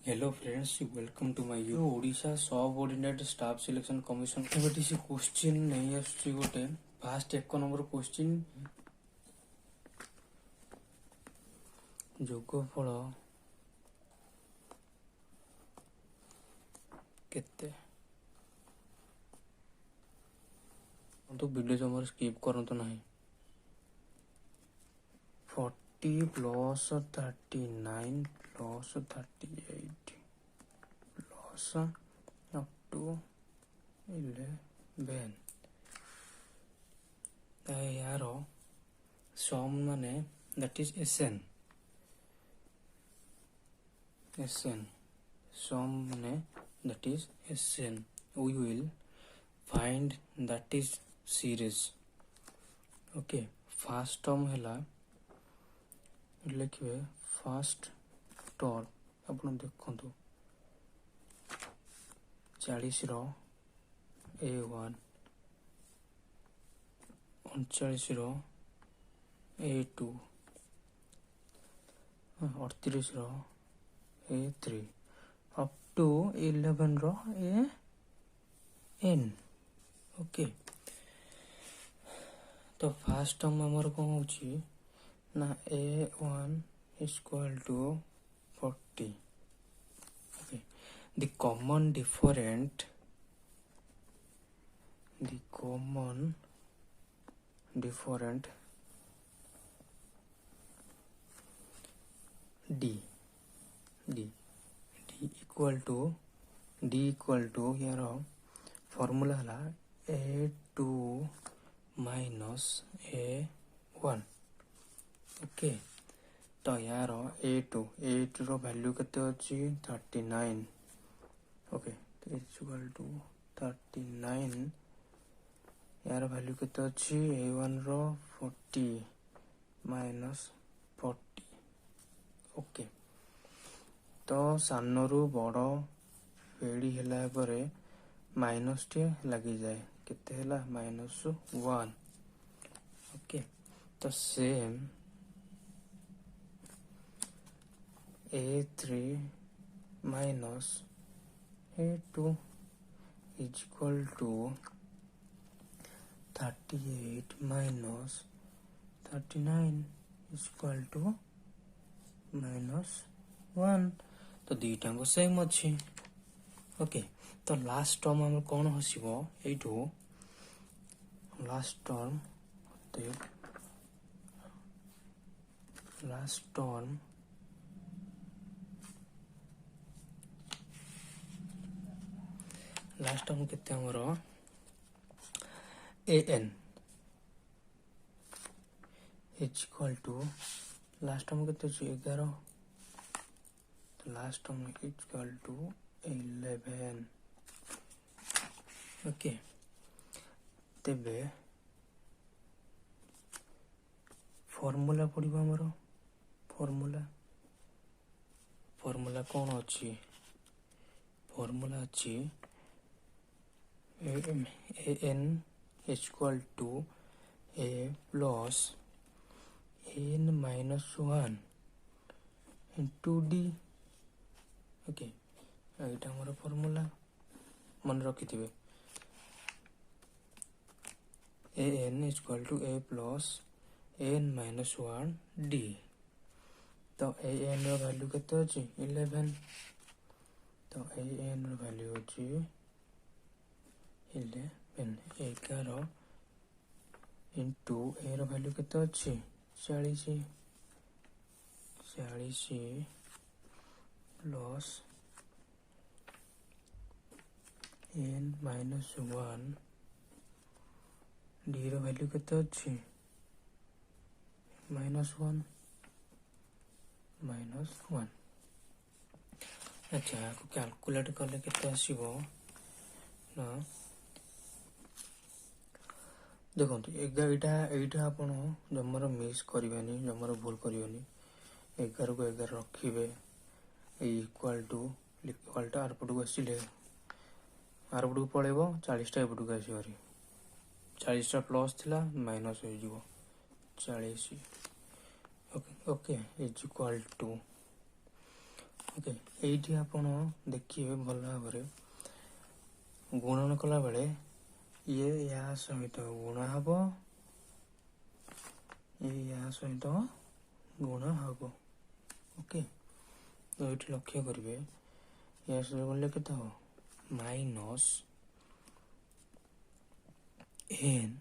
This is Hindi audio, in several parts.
Hello friends, welcome to my Odisha Sub-ordinate Staff Selection Commission. एबे से क्वेश्चन नहीं आसुची गोटे फास्ट 1 नंबर क्वेश्चन जोगफल केते तो वीडियो जमर स्किप करंतो नाही 40 plus 39 plus 38 plus up to 11 यार सम माने that is SN sum माने that is SN we will find that is series okay first term हैला लिखे फास्ट टर्म आपण देखु 40 रो A1 39 रो A2 38 रो A3 अप टू 11 रो AN ओके तो फास्ट टर्म हमर कोन होची ना A1 is equal to 40 okay the common different D equal to here formula हला A2 minus A1 ओके तो यार A2 रो वैल्यू केते अछि 39 ओके तो इज इक्वल टू 39 यार वैल्यू केते अछि A1 रो 40 माइनस 40 ओके तो सानो रु बड़ो फेडी हैला परे माइनस टे लागि जाए केते हैला -1 ओके तो same A3 minus A2 is equal to 38 minus 39 is equal to -1 तो दीटा को सेम अच्छी ओके तो लास्ट टर्म हम कौन हसिबो एठो लास्ट टर्म लास्ट टर्म केते हमरो AN is equal to last term केते अछि 11 तो last term is equal to 11 okay तेबे फॉर्मूला पडिबो हमरो फॉर्मूला कोन अछि फॉर्मूला अछि AN is equal to A plus N minus 1 into D okay एटा हमर फॉर्मूला मन रखि थिबे AN is equal to A plus N minus 1 D तो AN रो वैल्यू केते अछि 11 तो AN रो वैल्यू अछि 11 इंटू A रो वैल्यू केते अछि 40 प्लस N minus 1 D रो वैल्यू केते अछि -1 अच्छा को कैलकुलेट करले केते आसीबो ना देखो एटा आपण जमर मिस करबेनी जमर भूल करबेनी 11 को 11 रखिबे इक्वल टू आरपटू आसिले आरपटू पळेबो 40 टा एपटू आसी हरी 40 टा प्लस थिला माइनस हो जिवो 40 okay is equal to okay एठी आपण देखिए भल भाव गुणन कला बेले ये या सहित गुण हम ये या सहित गुण हम ओके तो ये लक्ष्य करेंगे या सहित गले के minus n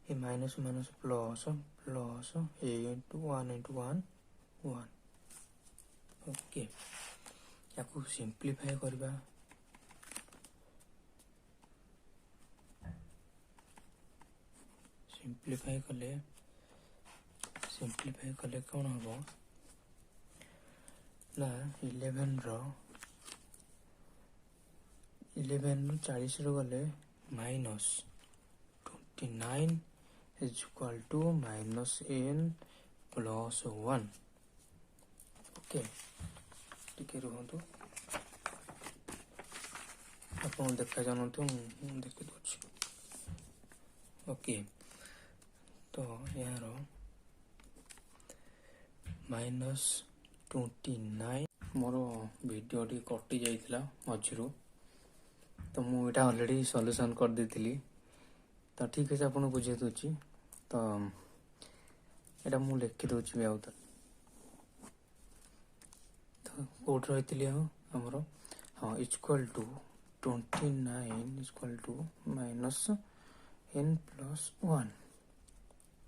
a minus minus plus plus a into one 1 okay या सिंप्लीफाई करवा सिंप्लीफाई कले कौन हम ना 11 रू 40 गले minus 29 is equal to minus n plus 1 okay टिके रुहतु आप देखा जान देखी दूसरी ओके तो यार माइनस 29 मोर वीडियो टी कटि जाइथिला मझिरु तो मुझे ऑलरेडी सॉल्यूशन कर देती तो ठीक है आपको बुझे दूची तो यहाँ मुझे लिखि दूची भी आउत तो कौट रही आमर हाँ equal to 29 equal to minus n plus 1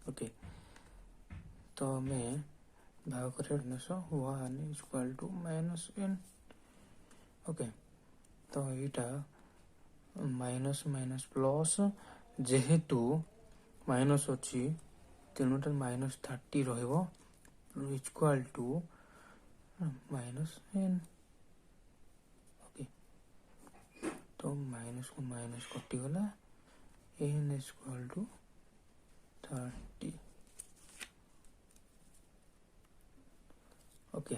okay तो मैं भाग कर minus 1 equal to minus n okay तो यहाँ माइनस माइनस प्लस जेहेतु माइनस अच्छी तेणुटा minus 30 equal to minus n okay तो माइनस को माइनस कटिगला n इक्वल टू 30 ओके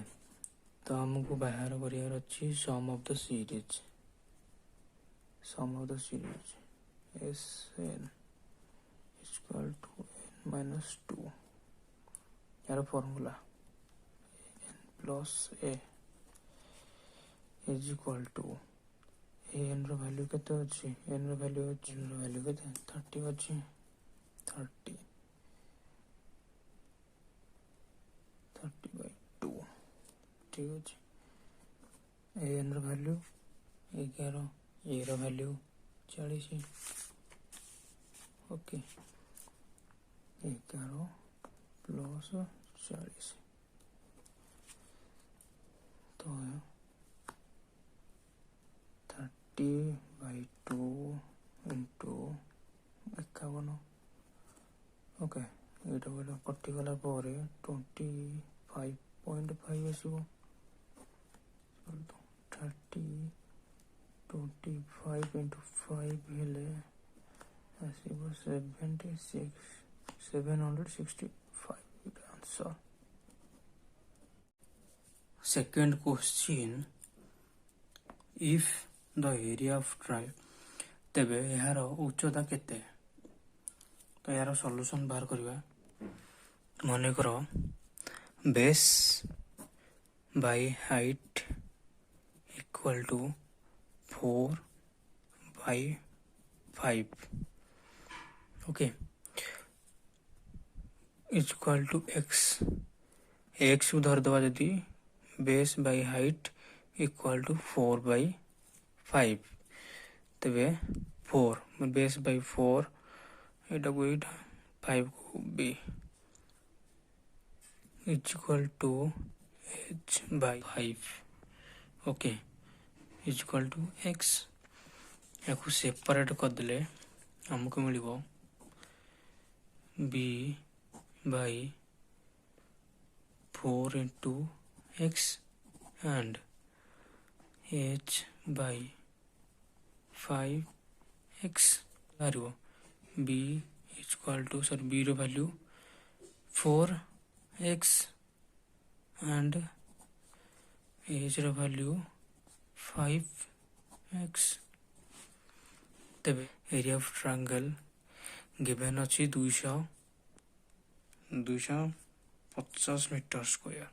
तो हमको बाहर करार अच्छी sum of the series Sn equal to n minus 2 यार formula n plus a is equal to n रो वैल्यू केते अछि n रो वैल्यू केते 30 अछि 30 by 2 ठीक अछि n रो वैल्यू 11 a रो वैल्यू 40 ओके 11 प्लस 40 तो 30 by 2 इंटू 51 ओके ये कटिगला 25.5 आसो 30 25 इंटू 5 हेले आसो 765 answer second question if the area of trial तेबे यार उच्चता केते तो यार सॉल्यूशन बाहर करवा मन कर base by height equal to 4 by 5 okay equal to x को धर दवा जदि base by height equal to 4 by 5 तबे 4 बेस बाय 4 एटा को 5 को b equal to h by 5 okay equal to x या सेपरेट करदे हमको मिल b by 4 into x and h by 5x b equal to sir b रो वैल्यू 4x and h रो वैल्यू 5x तबे एरिया ऑफ ट्रायंगल गिवन अच्छी 250 मीटर स्क्वायर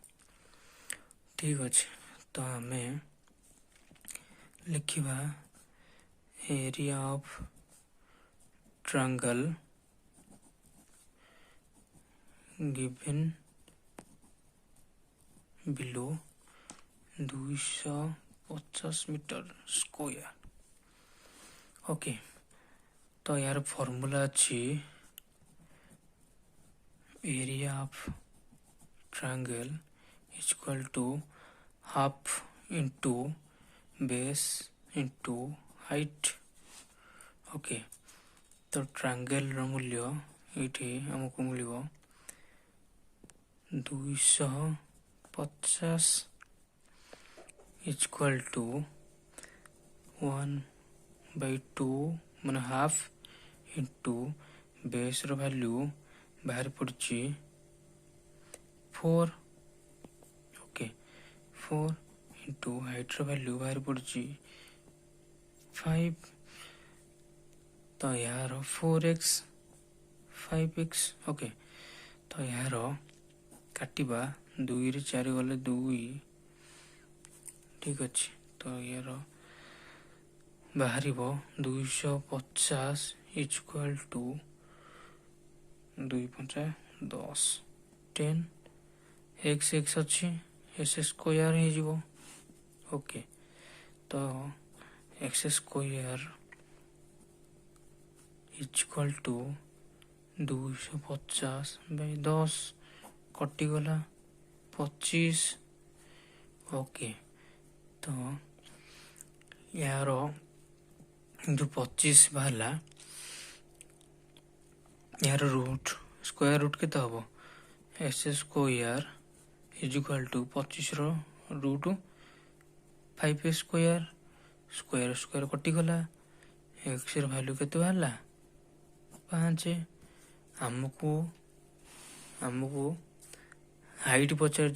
ठीक अच्छे तो आमे लिखिबा area of triangle given below 250 metre square. Okay, तो यार फॉर्मूला अच्छी area of triangle is equal to half into base into height. Okay, तो ट्रायंगल रो मूल्य ये हमको मिलियो 250 इक्वल टू 1/2 माने हाफ इंटू बेस रो वैल्यू बाहर पड़ची 4। ओके, 4 इंटू हाइट रो वैल्यू बाहर पड़ची 5। तो यार 4x 5x। ओके, तो यार काटिबा 2 रे 4 गले 2। ठीक अच्छे, तो यार बाहर 250 इक्वल टू 2×5 10 x x अच्छी एस स्क्वायर हो जीवो। ओके, तो एक्स स्क्वायर इक्वल टू 250/10 कटिगला 25। ओके, तो यार जो 25 बाहला यार रूट स्क्वायर रूट के हम S square is equal to 25 root 5 square square square कटिगला एक्स वैल्यू के बाहर 5। आमको हाइट पचार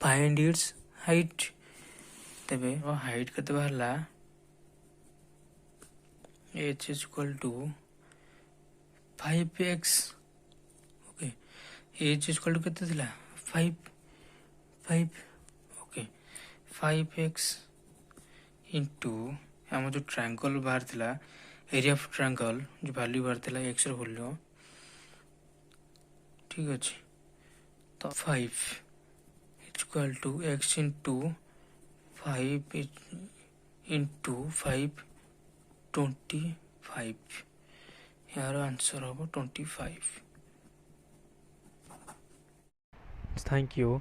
फाइंड इट्स हाइट। तेबे हाइट के बाहर h equal to 5x। Okay, h equal to केते थिला 5। ओके, 5x इंटू आम जो ट्रायंगल बाहर थिला एरिया ऑफ ट्रायंगल जो वैल्यू बाहर थिला x रो वैल्यू। ठीक अच्छे, तो 5 equal to x into 5 into 5 25। यार आंसर हम 25। Thank you.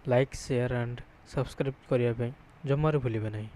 Like share and subscribe करने जमार भूलिबे नहीं।